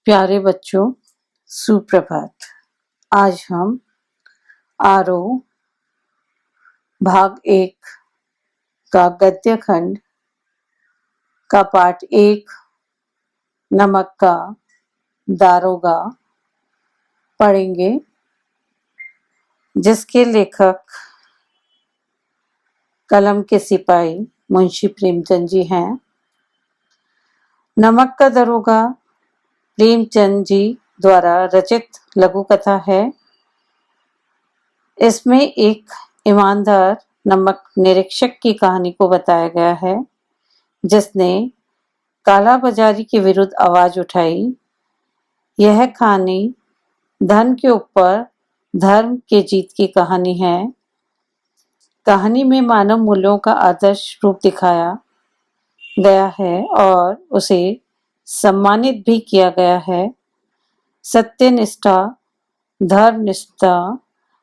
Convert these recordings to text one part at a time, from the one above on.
प्यारे बच्चों, सुप्रभात। आज हम आरोह भाग 1 का गद्य खंड का पाठ 1 नमक का दारोगा पढ़ेंगे, जिसके लेखक कलम के सिपाही मुंशी प्रेमचंद जी हैं। नमक का दारोगा प्रेमचंद जी द्वारा रचित लघु कथा है। इसमें एक ईमानदार नमक निरीक्षक की कहानी को बताया गया है, जिसने काला बाजारी के विरुद्ध आवाज उठाई। यह कहानी धन के ऊपर धर्म के जीत की कहानी है। कहानी में मानव मूल्यों का आदर्श रूप दिखाया गया है और उसे सम्मानित भी किया गया है। सत्यनिष्ठा, धर्मनिष्ठा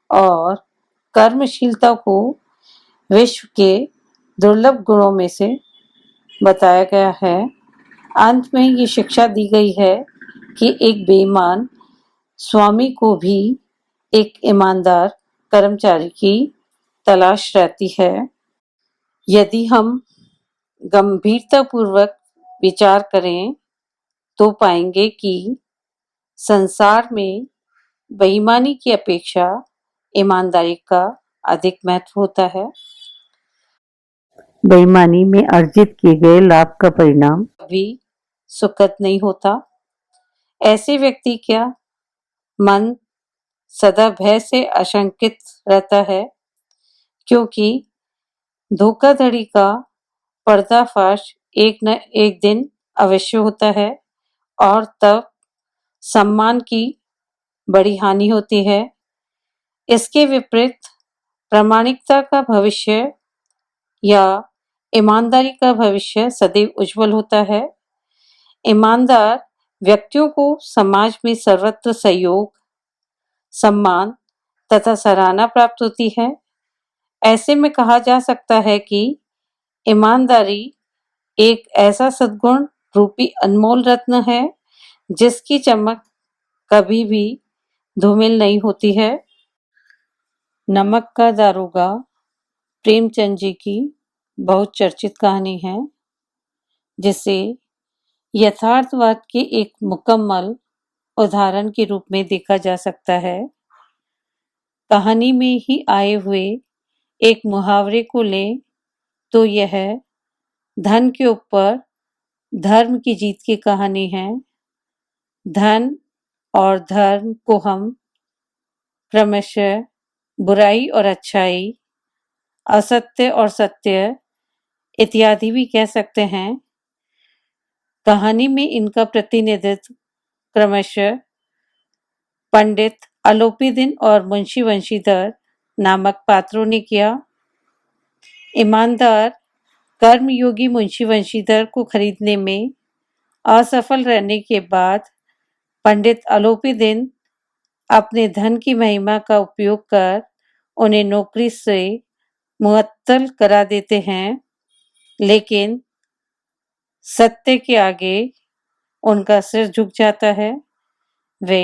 और कर्मशीलता को विश्व के दुर्लभ गुणों में से बताया गया है। अंत में ये शिक्षा दी गई है कि एक बेईमान स्वामी को भी एक ईमानदार कर्मचारी की तलाश रहती है। यदि हम गंभीरतापूर्वक विचार करें तो पाएंगे कि संसार में बेईमानी की अपेक्षा ईमानदारी का अधिक महत्व होता है। बेईमानी में अर्जित किए गए लाभ का परिणाम कभी सुखद नहीं होता। ऐसे व्यक्ति का मन सदा भय से आशंकित रहता है, क्योंकि धोखाधड़ी का पर्दाफाश एक न एक दिन अवश्य होता है और तब सम्मान की बड़ी हानि होती है। इसके विपरीत प्रामाणिकता का भविष्य या ईमानदारी का भविष्य सदैव उज्जवल होता है। ईमानदार व्यक्तियों को समाज में सर्वत्र सहयोग, सम्मान तथा सराहना प्राप्त होती है। ऐसे में कहा जा सकता है कि ईमानदारी एक ऐसा सद्गुण रूपी अनमोल रत्न है, जिसकी चमक कभी भी धूमिल नहीं होती है। नमक का दारोगा प्रेमचंद जी की बहुत चर्चित कहानी है, जिसे यथार्थवाद के एक मुकम्मल उदाहरण के रूप में देखा जा सकता है। कहानी में ही आए हुए एक मुहावरे को लें तो यह धन के ऊपर धर्म की जीत की कहानी है। धन और धर्म को हम क्रमशः बुराई और अच्छाई, असत्य और सत्य इत्यादि भी कह सकते हैं। कहानी में इनका प्रतिनिधित्व क्रमशः पंडित अलोपीदीन और मुंशी वंशीधर नामक पात्रों ने किया। ईमानदार कर्मयोगी मुंशी वंशीधर को खरीदने में असफल रहने के बाद पंडित अलोपीदीन अपने धन की महिमा का उपयोग कर उन्हें नौकरी से मुअत्तल करा देते हैं, लेकिन सत्य के आगे उनका सिर झुक जाता है। वे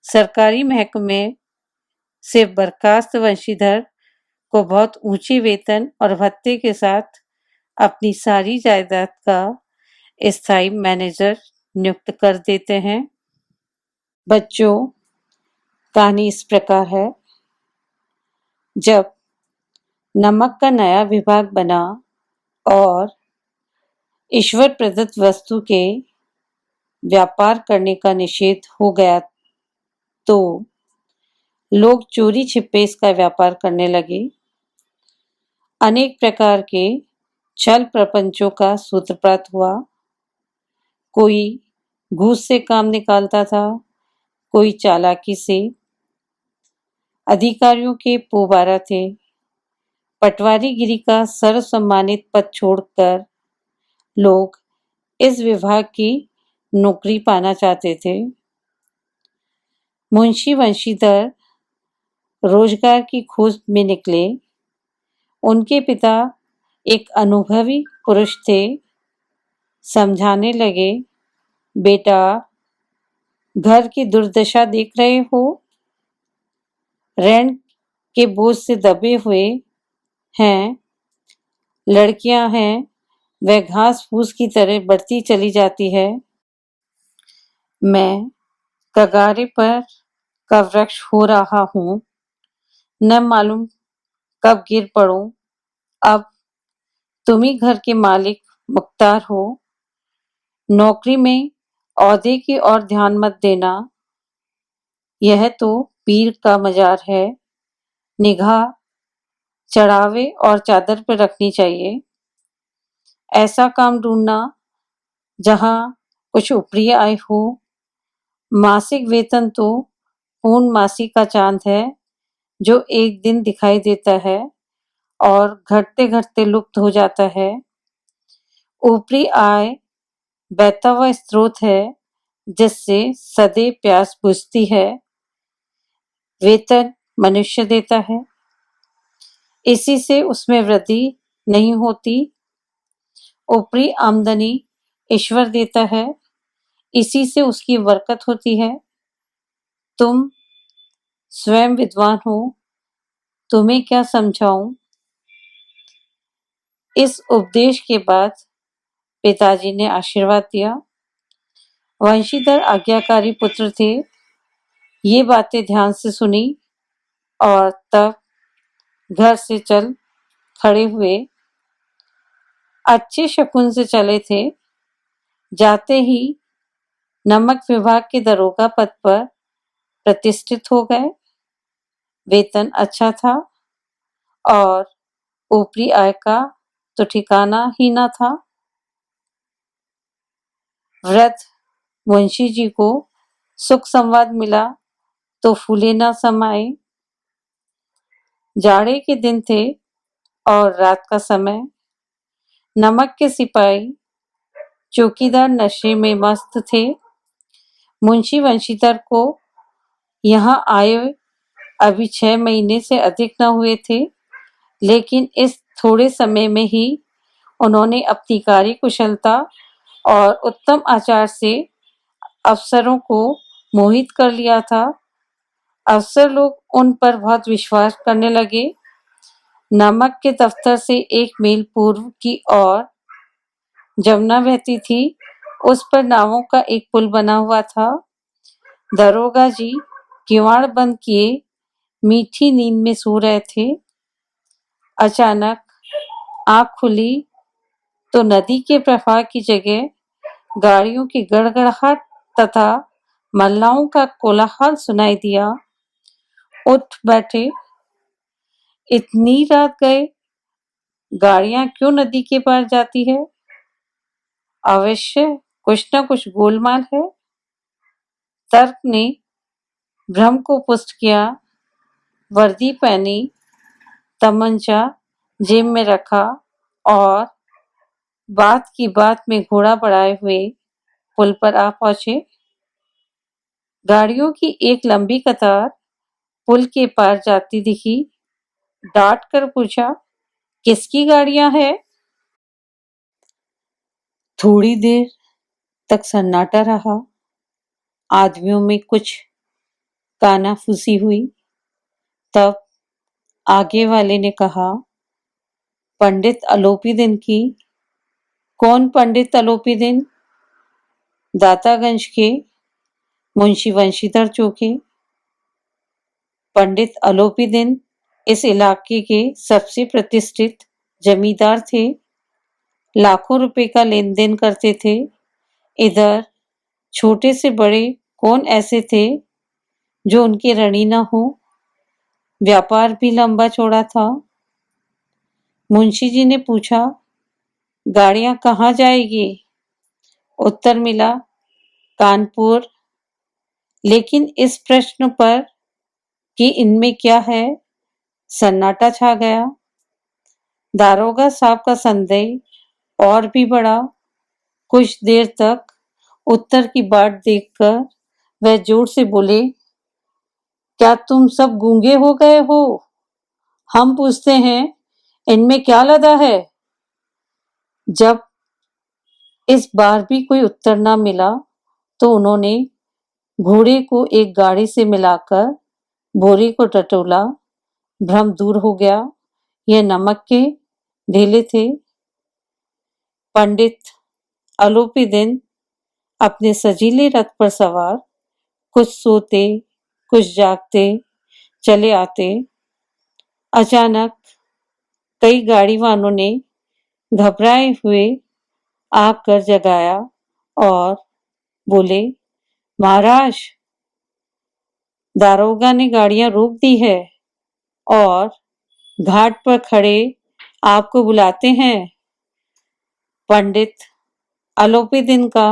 सरकारी महकमे से बर्खास्त वंशीधर को बहुत ऊंचे वेतन और भत्ते के साथ अपनी सारी जायदाद का स्थायी मैनेजर नियुक्त कर देते हैं। बच्चों, कहानी इस प्रकार है। जब नमक का नया विभाग बना और ईश्वर प्रदत्त वस्तु के व्यापार करने का निषेध हो गया, तो लोग चोरी छिपे इसका व्यापार करने लगे। अनेक प्रकार के छल प्रपंचों का सूत्रपात हुआ। कोई घूस से काम निकालता था, कोई चालाकी से। अधिकारियों के पोबारा थे। पटवारीगिरी का सर्वसम्मानित पद छोड़कर लोग इस विभाग की नौकरी पाना चाहते थे। मुंशी वंशीधर रोजगार की खोज में निकले। उनके पिता एक अनुभवी पुरुष थे। समझाने लगे, बेटा, घर की दुर्दशा देख रहे हो? ऋण के बोझ से दबे हुए हैं। लड़कियां हैं, वह घास फूस की तरह बढ़ती चली जाती है। मैं कगारे पर का वृक्ष हो रहा हूँ, न मालूम कब गिर पड़ूं। अब तुम ही घर के मालिक मुख्तार हो। नौकरी में औहदे की ओर ध्यान मत देना, यह तो पीर का मजार है। निगाह चढ़ावे और चादर पर रखनी चाहिए। ऐसा काम ढूंढना जहां कुछ ऊपरी आय हो। मासिक वेतन तो पूर्ण मासी का चांद है, जो एक दिन दिखाई देता है और घटते घटते लुप्त हो जाता है। ऊपरी आय बहता हुआ स्रोत है, जिससे सदैव प्यास बुझती है। वेतन मनुष्य देता है, इसी से उसमें वृद्धि नहीं होती। ऊपरी आमदनी ईश्वर देता है, इसी से उसकी बरकत होती है। तुम स्वयं विद्वान हो, तुम्हें क्या समझाऊं। इस उपदेश के बाद पिताजी ने आशीर्वाद दिया। वंशीधर आज्ञाकारी पुत्र थे। ये बातें ध्यान से सुनी और तब घर से चल खड़े हुए। अच्छे शकुन से चले थे। जाते ही नमक विभाग के दरोगा पद पर प्रतिष्ठित हो गए। वेतन अच्छा था और ऊपरी आय का तो ठिकाना ही न था। वृद्ध मुंशी जी को सुख संवाद मिला तो फूले न समाये। जाड़े के दिन थे और रात का समय। नमक के सिपाही चौकीदार नशे में मस्त थे। मुंशी वंशीधर को यहाँ आए अभी 6 महीने से अधिक न हुए थे, लेकिन इस थोड़े समय में ही उन्होंने अपनी कार्य कुशलता और उत्तम आचार से अफसरों को मोहित कर लिया था। अफसर लोग उन पर बहुत विश्वास करने लगे। नमक के दफ्तर से 1 मील पूर्व की ओर जमुना बहती थी। उस पर नावों का एक पुल बना हुआ था। दरोगा जी किवाड़ बंद किए मीठी नींद में सो रहे थे। अचानक आंख खुली तो नदी के प्रवाह की जगह गाड़ियों की गड़गड़ाहट तथा मल्लाओं का कोलाहल सुनाई दिया। उठ बैठे। इतनी रात गए गाड़ियां क्यों नदी के पार जाती है? अवश्य कुछ न कुछ गोलमाल है। तर्क ने भ्रम को पुष्ट किया। वर्दी पहनी, तमंचा जेब में रखा और बात की बात में घोड़ा बढ़ाए हुए पुल पर आ पहुंचे। गाड़ियों की एक लंबी कतार पुल के पार जाती दिखी। डांट कर पूछा, किसकी गाड़ियां हैं? थोड़ी देर तक सन्नाटा रहा। आदमियों में कुछ कानाफूसी हुई। तब आगे वाले ने कहा, पंडित अलोपीदीन की। कौन पंडित अलोपीदीन? दातागंज के मुंशी वंशीधर चौके। पंडित अलोपीदीन इस इलाके के सबसे प्रतिष्ठित जमींदार थे। लाखों रुपए का लेन देन करते थे। इधर छोटे से बड़े कौन ऐसे थे जो उनके ऋणी न हो। व्यापार भी लंबा चौड़ा था। मुंशी जी ने पूछा, गाड़ियां कहाँ जाएगी? उत्तर मिला, कानपुर। लेकिन इस प्रश्न पर कि इनमें क्या है, सन्नाटा छा गया। दारोगा साहब का संदेह और भी बढ़ा। कुछ देर तक उत्तर की बाट देखकर वह जोर से बोले, क्या तुम सब गूंगे हो गए हो? हम पूछते हैं, इनमें क्या लदा है? जब इस बार भी कोई उत्तर ना मिला तो उन्होंने घोड़े को एक गाड़ी से मिलाकर बोरी को टटोला। भ्रम दूर हो गया। यह नमक के ढेले थे। पंडित आलोपी दिन अपने सजीले रथ पर सवार, कुछ सोते कुछ जागते चले आते। अचानक कई गाड़ी वालों ने घबराए हुए आकर जगाया और बोले, महाराज, दारोगा ने गाड़ियां रोक दी है और घाट पर खड़े आपको बुलाते हैं। पंडित आलोपी दिन का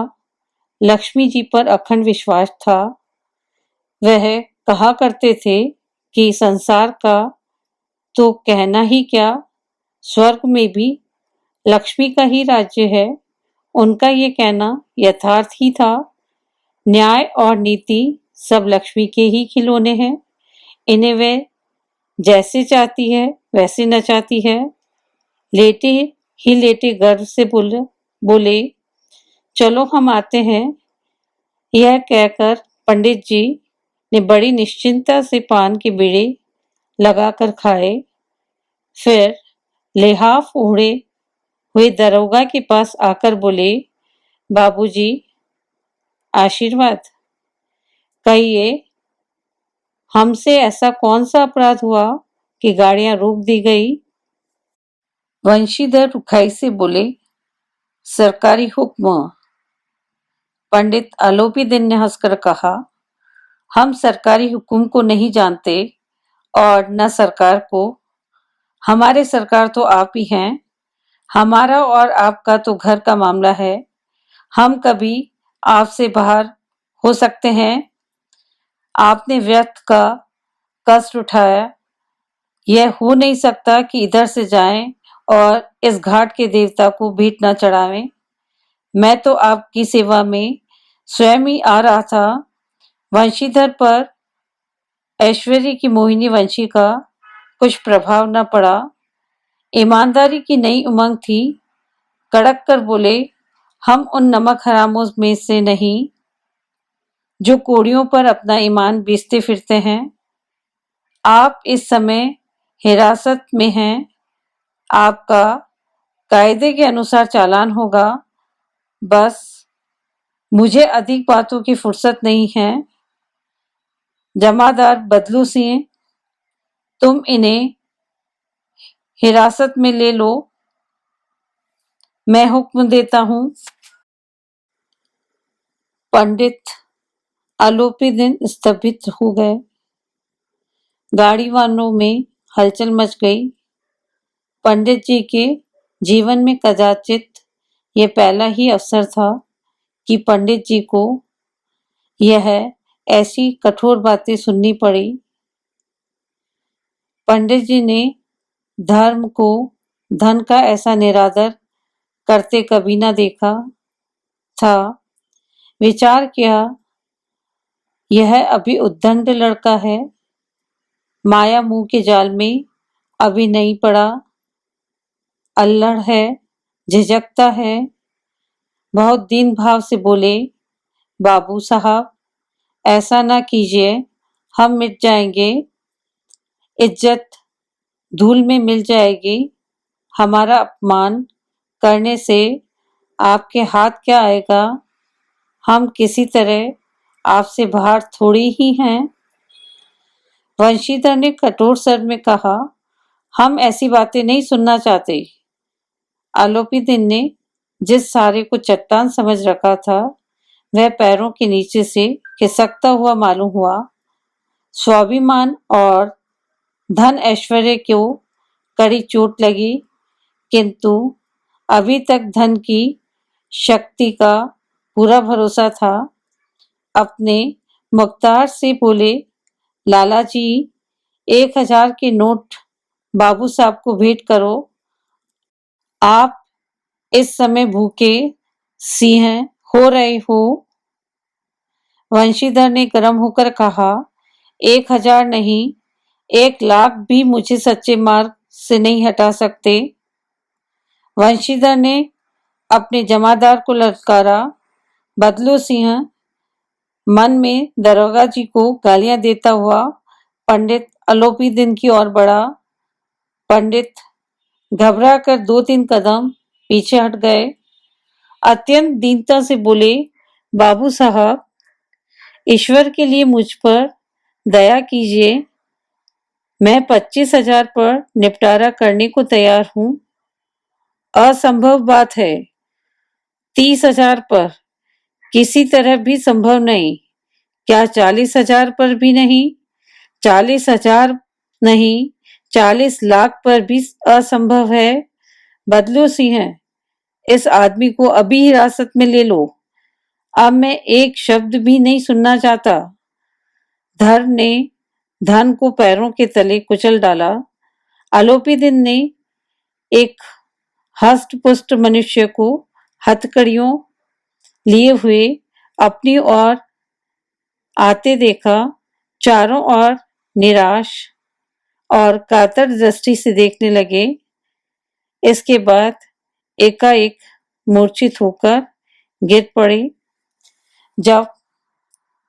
लक्ष्मी जी पर अखंड विश्वास था। वह कहा करते थे कि संसार का तो कहना ही क्या, स्वर्ग में भी लक्ष्मी का ही राज्य है। उनका ये कहना यथार्थ ही था। न्याय और नीति सब लक्ष्मी के ही खिलौने हैं। इन्हें वे जैसे चाहती है वैसे नचाती है। लेटे ही लेटे गर्व से बोले, चलो हम आते हैं। यह कहकर पंडित जी ने बड़ी निश्चिंता से पान के बीड़े लगाकर खाए। फिर लिहाफ ओढ़े हुए दरोगा के पास आकर बोले, बाबूजी, आशीर्वाद। कहिए, हमसे ऐसा कौन सा अपराध हुआ कि गाड़ियां रोक दी गई? वंशीधर रुखाई से बोले, सरकारी हुक्म। पंडित आलोपी दिन ने हंसकर कहा, हम सरकारी हुक्म को नहीं जानते और न सरकार को। हमारे सरकार तो आप ही हैं। हमारा और आपका तो घर का मामला है। हम कभी आपसे बाहर हो सकते हैं। आपने व्यर्थ का कष्ट उठाया। यह हो नहीं सकता कि इधर से जाएं और इस घाट के देवता को भेंट न चढ़ावें। मैं तो आपकी सेवा में स्वयं ही आ रहा था। वंशीधर पर ऐश्वर्य की मोहिनी वंशी का कुछ प्रभाव न पड़ा। ईमानदारी की नई उमंग थी। कड़क कर बोले, हम उन नमक हरामों में से नहीं जो कोड़ियों पर अपना ईमान बेचते फिरते हैं। आप इस समय हिरासत में हैं। आपका कायदे के अनुसार चालान होगा। बस मुझे अधिक बातों की फुर्सत नहीं है। जमादार बदलू सिंह, तुम इन्हें हिरासत में ले लो। मैं हुक्म देता हूं। पंडित आलोपी दिन स्तब्ध हो गए। गाड़ी वालों में हलचल मच गई। पंडित जी के जीवन में कदाचित यह पहला ही अवसर था कि पंडित जी को यह ऐसी कठोर बातें सुननी पड़ी। पंडित जी ने धर्म को धन का ऐसा निरादर करते कभी ना देखा था। विचार किया, यह अभी उद्दंड लड़का है। माया मुंह के जाल में अभी नहीं पड़ा। अल्लड़ है, झिझकता है। बहुत दीन भाव से बोले, बाबू साहब, ऐसा ना कीजिए, हम मिट जाएंगे। इज्जत धूल में मिल जाएगी। हमारा अपमान करने से आपके हाथ क्या आएगा? हम किसी तरह आपसे बाहर थोड़ी ही हैं। वंशीधर ने कठोर स्वर में कहा, हम ऐसी बातें नहीं सुनना चाहते। आलोपी दिन ने जिस सारे को चट्टान समझ रखा था वह पैरों के नीचे से खिसकता हुआ मालूम हुआ। स्वाभिमान और धन ऐश्वर्य को कड़ी चोट लगी, किंतु अभी तक धन की शक्ति का पूरा भरोसा था। अपने मुख्तार से बोले, लाला जी, 1000 के नोट बाबू साहब को भेंट करो। आप इस समय भूखे सिंह हो रहे हो। वंशीधर ने गर्म होकर कहा, 1000 नहीं, 1,00,000 भी मुझे सच्चे मार्ग से नहीं हटा सकते। वंशीधर ने अपने जमादार को ललकारा, बदलू सिंह, मन में दरोगा जी को गालियां देता हुआ पंडित अलोपीदीन की ओर बढ़ा। पंडित घबरा कर 2-3 कदम पीछे हट गए। अत्यंत दीनता से बोले, बाबू साहब, ईश्वर के लिए मुझ पर दया कीजिए। मैं 25,000 पर निपटारा करने को तैयार हूं। असंभव बात है। 30,000 पर किसी तरह भी संभव नहीं। क्या 40,000 पर भी नहीं? 40,000 नहीं, 40 लाख पर भी असंभव है। बदलो सिंह, इस आदमी को अभी हिरासत में ले लो। अब मैं एक शब्द भी नहीं सुनना चाहता। धर ने धन को पैरों के तले कुचल डाला। अलोपीदीन ने एक हष्ट-पुष्ट मनुष्य को हथकड़ियों लिए हुए अपनी ओर आते देखा। चारों ओर निराश और कातर दृष्टि से देखने लगे। इसके बाद एकाएक मूर्छित होकर गिर पड़े। जब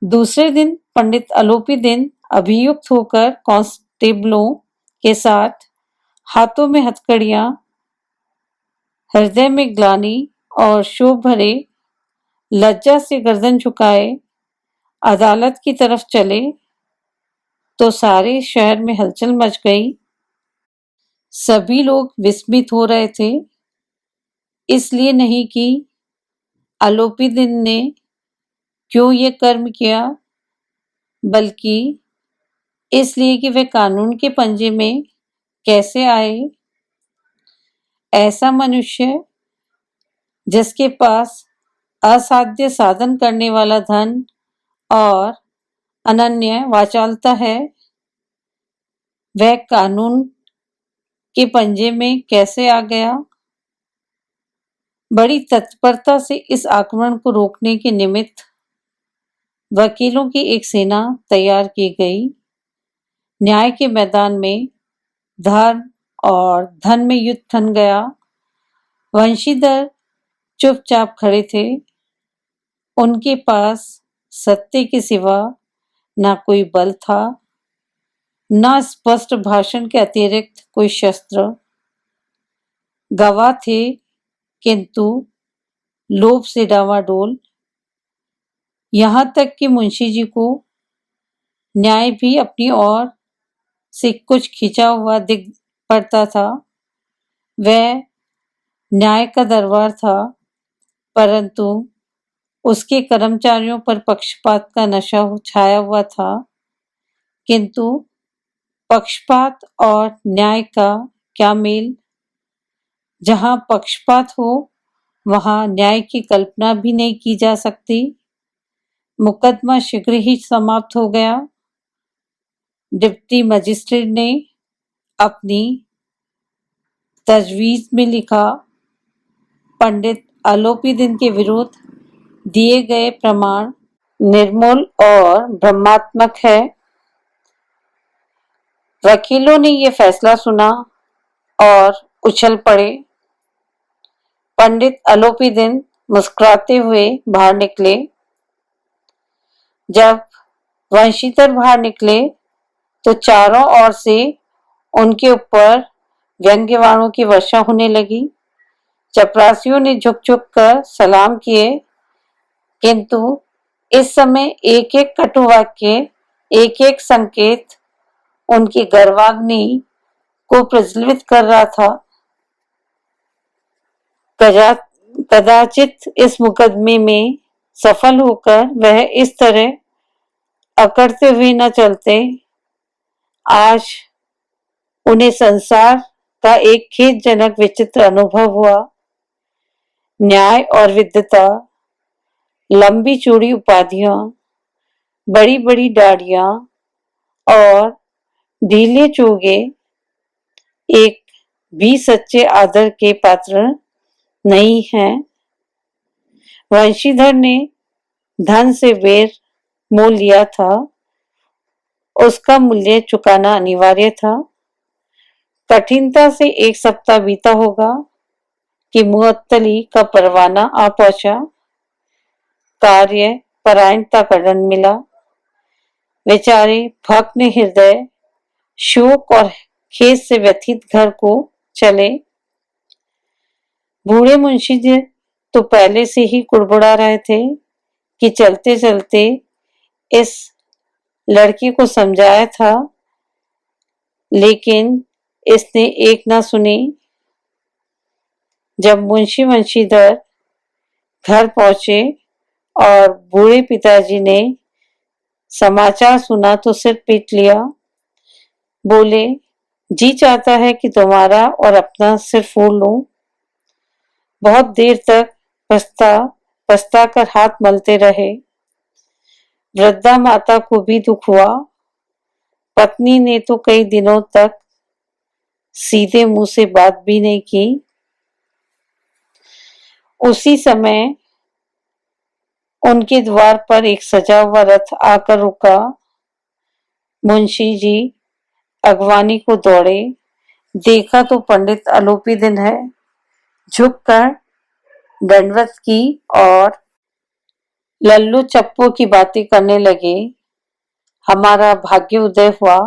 दूसरे दिन पंडित अलोपीदीन अभियुक्त होकर कांस्टेबलों के साथ हाथों में हथकड़ियां, हृदय में ग्लानि और शोभ भरे लज्जा से गर्दन झुकाए अदालत की तरफ चले तो सारे शहर में हलचल मच गई। सभी लोग विस्मित हो रहे थे, इसलिए नहीं कि अलोपीदीन ने क्यों ये कर्म किया, बल्कि इसलिए कि वे कानून के पंजे में कैसे आए। ऐसा मनुष्य जिसके पास असाध्य साधन करने वाला धन और अनन्य वाचालता है, वह कानून के पंजे में कैसे आ गया। बड़ी तत्परता से इस आक्रमण को रोकने के निमित्त वकीलों की एक सेना तैयार की गई। न्याय के मैदान में धर्म और धन में युद्ध थम गया। वंशीधर चुपचाप खड़े थे। उनके पास सत्य के सिवा ना कोई बल था, ना स्पष्ट भाषण के अतिरिक्त कोई शस्त्र। गवाह थे, किंतु लोभ से डावाडोल। यहां तक कि मुंशी जी को न्याय भी अपनी ओर से कुछ खिंचा हुआ दिख पड़ता था। वह न्याय का दरबार था, परंतु उसके कर्मचारियों पर पक्षपात का नशा छाया हुआ था। किंतु पक्षपात और न्याय का क्या मेल? जहां पक्षपात हो, वहां न्याय की कल्पना भी नहीं की जा सकती। मुकदमा शीघ्र ही समाप्त हो गया। डिप्टी मजिस्ट्रेट ने अपनी तजवीज में लिखा, पंडित अलोपीदीन के विरुद्ध दिए गए प्रमाण निर्मूल और भ्रमात्मक है। वकीलों ने यह फैसला सुना और उछल पड़े। पंडित अलोपीदीन मुस्कुराते हुए बाहर निकले। जब वंशीधर बाहर निकले तो चारों ओर से उनके ऊपर व्यंग्यवाणों की वर्षा होने लगी। चपरासियों ने झुक झुक कर सलाम किए, किंतु इस समय एक एक कटु वाक्य, एक एक संकेत उनकी गर्वाग्नि को प्रज्वलित कर रहा था। कदाचित इस मुकदमे में सफल होकर वह इस तरह अकड़ते हुए न चलते। आज उन्हें संसार का एक खेदजनक विचित्र अनुभव हुआ। न्याय और विद्वता, लंबी चौड़ी उपाधियां, बड़ी बड़ी दाढ़ियां और ढीले चोगे एक भी सच्चे आदर के पात्र नहीं हैं। वंशीधर ने धन से बेर मोल लिया था, उसका मूल्य चुकाना अनिवार्य था। कठिनता से 1 सप्ताह बीता होगा कि मुअत्तली का परवाना आ पहुंचा। कार्य परायणता का दंड मिला। बेचारे भग्न हृदय, शोक और खेद से व्यथित घर को चले। बूढ़े मुंशी जी तो पहले से ही कुड़बुड़ा रहे थे कि चलते चलते इस लड़की को समझाया था, लेकिन इसने एक ना सुनी। जब मुंशी वंशीधर घर पहुंचे और बूढ़े पिताजी ने समाचार सुना तो सिर पीट लिया। बोले, जी चाहता है कि तुम्हारा और अपना सिर फोड़ लूं। बहुत देर तक पछता पछता कर हाथ मलते रहे। वृद्धा माता को भी दुख हुआ। पत्नी ने तो कई दिनों तक सीधे मुंह से बात भी नहीं की। उसी समय उनके द्वार पर एक सजा हुआ रथ आकर रुका। मुंशी जी अगवानी को दौड़े, देखा तो पंडित आलोपी दिन है। झुककर दंडवत की और लल्लू चप्पू की बातें करने लगे। हमारा भाग्य उदय हुआ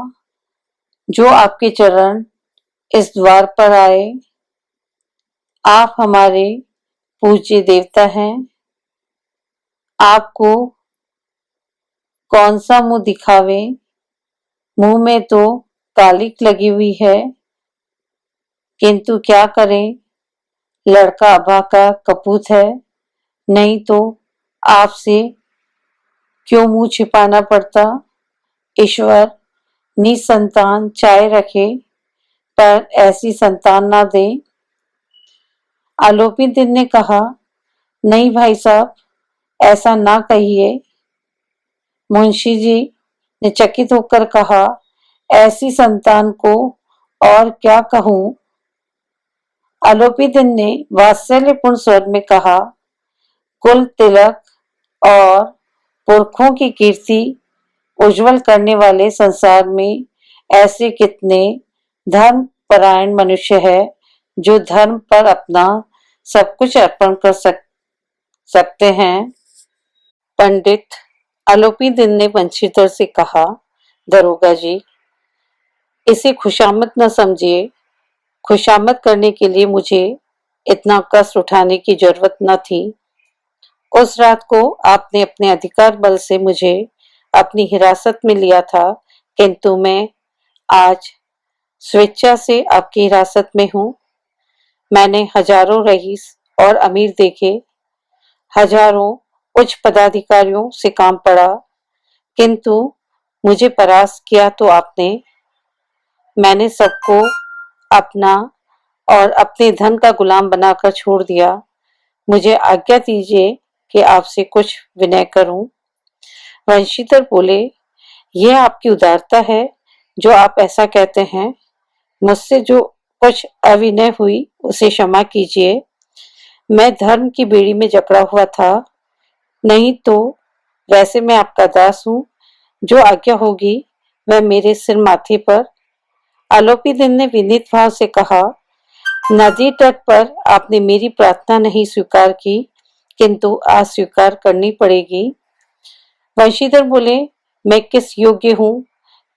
जो आपके चरण इस द्वार पर आए। आप हमारे पूज्य देवता हैं। आपको कौन सा मुंह दिखावे, मुंह में तो कालिक लगी हुई है, किंतु क्या करें, लड़का अभागा कपूत है, नहीं तो आपसे क्यों मुंह छिपाना पड़ता। ईश्वर निसंतान चाहे रखे, पर ऐसी संतान ना दे। आलोपी दिन ने कहा, नहीं भाई साहब, ऐसा ना कहिए। मुंशी जी ने चकित होकर कहा, ऐसी संतान को और क्या कहूं। आलोपी दिन ने वात्सल्यपूर्ण स्वर में कहा, कुल तिलक और पुरखों की कीर्ति उज्जवल करने वाले संसार में ऐसे कितने धर्म परायण मनुष्य है जो धर्म पर अपना सब कुछ अर्पण कर सकते हैं। पंडित आलोपी दिन ने वंशीधर से कहा, दरोगा जी, इसे खुशामद न समझिए। खुशामद करने के लिए मुझे इतना कष्ट उठाने की जरूरत न थी। उस रात को आपने अपने अधिकार बल से मुझे अपनी हिरासत में लिया था, किंतु मैं आज स्वेच्छा से आपकी हिरासत में हूं। मैंने हजारों रईस और अमीर देखे, हजारों उच्च पदाधिकारियों से काम पड़ा, किंतु मुझे परास्त किया तो आपने। मैंने सबको अपना और अपने धन का गुलाम बनाकर छोड़ दिया। मुझे आज्ञा दीजिए कि आपसे कुछ विनय करूं। वंशीधर बोले, यह आपकी उदारता है जो आप ऐसा कहते हैं। मुझसे जो कुछ अविनय हुई उसे क्षमा कीजिए। मैं धर्म की बेड़ी में जकड़ा हुआ था, नहीं तो वैसे मैं आपका दास हूं। जो आज्ञा होगी वह मेरे सिर माथे पर। आलोपी दिन ने विनीत भाव से कहा, नदी तट पर आपने मेरी प्रार्थना नहीं स्वीकार की, किंतु आज स्वीकार करनी पड़ेगी। वंशीधर बोले, मैं किस योग्य हूं,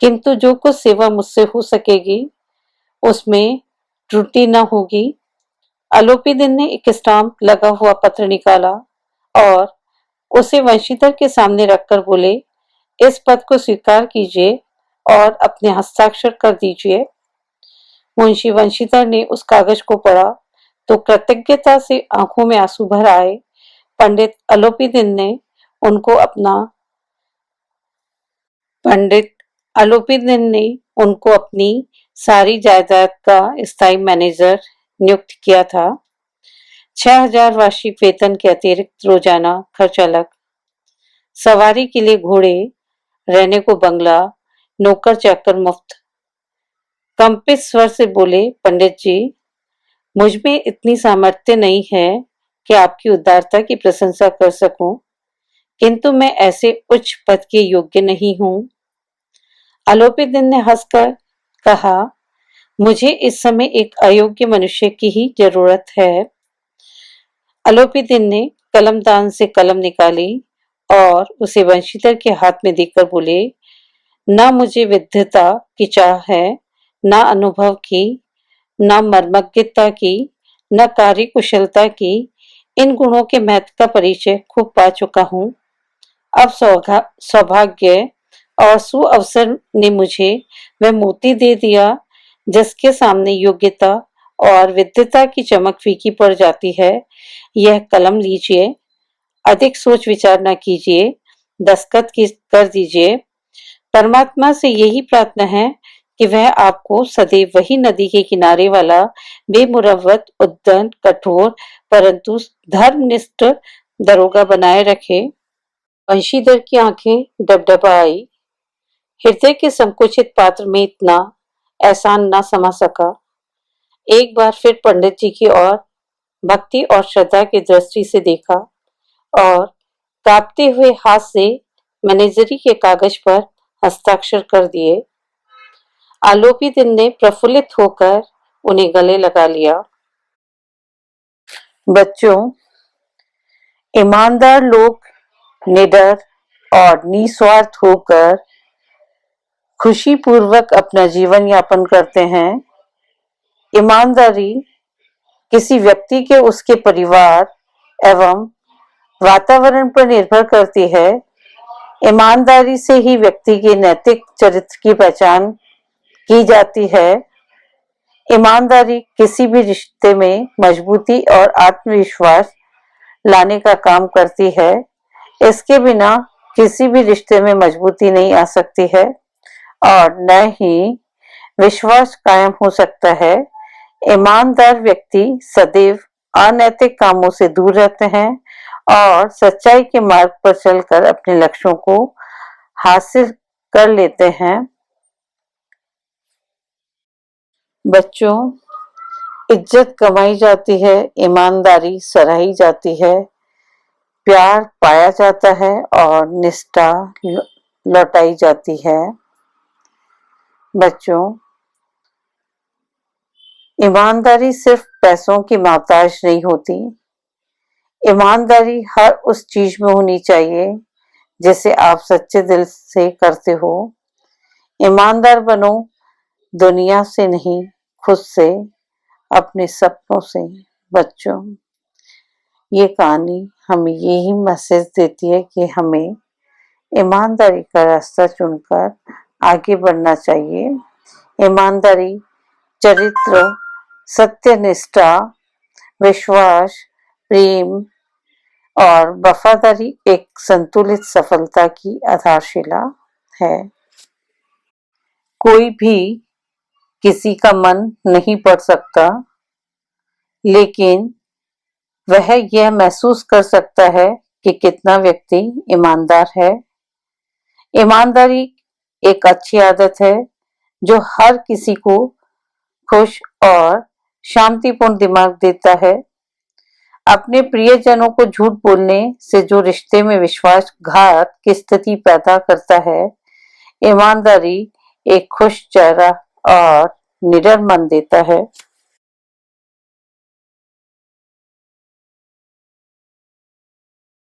किंतु जो कुछ सेवा मुझसे हो सकेगी उसमें त्रुटि न होगी। आलोपी दिन ने एक स्टाम्प लगा हुआ पत्र निकाला और उसे वंशीधर के सामने रखकर बोले, इस पद को स्वीकार कीजिए और अपने हस्ताक्षर कर दीजिए। मुंशी वंशीधर ने उस कागज को पढ़ा तो कृतज्ञता से आंखों में आंसू भर आए। पंडित आलोपी दिन ने उनको अपनी सारी जायदाद का स्थायी मैनेजर नियुक्त किया था। 6,000 वार्षिक वेतन के अतिरिक्त रोजाना खर्च अलग, सवारी के लिए घोड़े, रहने को बंगला, नौकर चाकर मुफ्त। कंपित स्वर से बोले, पंडित जी, मुझ में इतनी सामर्थ्य नहीं है कि आपकी उदारता की प्रशंसा कर सकूं, किंतु मैं ऐसे उच्च पद के योग्य नहीं हूं। आलोपी दिन ने हंसकर कहा, मुझे इस समय एक अयोग्य मनुष्य की ही जरूरत है। आलोपी दिन ने कलमदान से कलम निकाली और उसे वंशीधर के हाथ में देकर बोले, न मुझे विद्वता की चाह है, न अनुभव की, न मर्मज्ञता की, न कार्य कुशलता की। इन गुणों के महत्व का परिचय खूब पा चुका हूँ। अब सौभाग्य और सुअवसर ने मुझे वह मोती दे दिया जिसके सामने योग्यता और विद्वता की चमक फीकी पड़ जाती है। यह कलम लीजिए, अधिक सोच विचार न कीजिए, दस्तखत कर दीजिए। परमात्मा से यही प्रार्थना है कि वह आपको सदैव वही नदी के किनारे वाला बेमुरव्वत, उद्दंड, कठोर परंतु धर्मनिष्ठ दरोगा बनाए रखे। वंशीधर की आंखें डबडबाई। हृदय के संकुचित पात्र में इतना एहसान न समा सका। एक बार फिर पंडित जी की ओर भक्ति और श्रद्धा की दृष्टि से देखा और कांपते हुए हाथ से मैनेजरी के कागज पर हस्ताक्षर कर दिए। आलोपी दिन ने प्रफुल्लित होकर उन्हें गले लगा लिया। बच्चों, ईमानदार लोग निडर और निस्वार्थ होकर खुशी पूर्वक अपना जीवन यापन करते हैं। ईमानदारी किसी व्यक्ति के उसके परिवार एवं वातावरण पर निर्भर करती है। ईमानदारी से ही व्यक्ति के नैतिक चरित्र की पहचान की जाती है। ईमानदारी किसी भी रिश्ते में मजबूती और आत्मविश्वास लाने का काम करती है। इसके बिना किसी भी रिश्ते में मजबूती नहीं आ सकती है और न ही विश्वास कायम हो सकता है। ईमानदार व्यक्ति सदैव अनैतिक कामों से दूर रहते हैं और सच्चाई के मार्ग पर चलकर अपने लक्ष्यों को हासिल कर लेते हैं। बच्चों, इज्जत कमाई जाती है, ईमानदारी सराही जाती है, प्यार पाया जाता है और निष्ठा लौटाई जाती है। बच्चों, ईमानदारी सिर्फ पैसों की मोहताज नहीं होती। ईमानदारी हर उस चीज में होनी चाहिए जिसे आप सच्चे दिल से करते हो। ईमानदार बनो, दुनिया से नहीं, खुद से, अपने सपनों से। बच्चों, ये कहानी हमें यही मैसेज देती है कि हमें ईमानदारी का रास्ता चुनकर आगे बढ़ना चाहिए। ईमानदारी, चरित्र, सत्यनिष्ठा, विश्वास, प्रेम और वफादारी एक संतुलित सफलता की आधारशिला है। कोई भी किसी का मन नहीं पढ़ सकता, लेकिन वह यह महसूस कर सकता है कि कितना व्यक्ति ईमानदार है। ईमानदारी एक अच्छी आदत है जो हर किसी को खुश और शांतिपूर्ण दिमाग देता है। अपने प्रियजनों को झूठ बोलने से जो रिश्ते में विश्वासघात की स्थिति पैदा करता है, ईमानदारी एक खुश चेहरा और निडर मन देता है।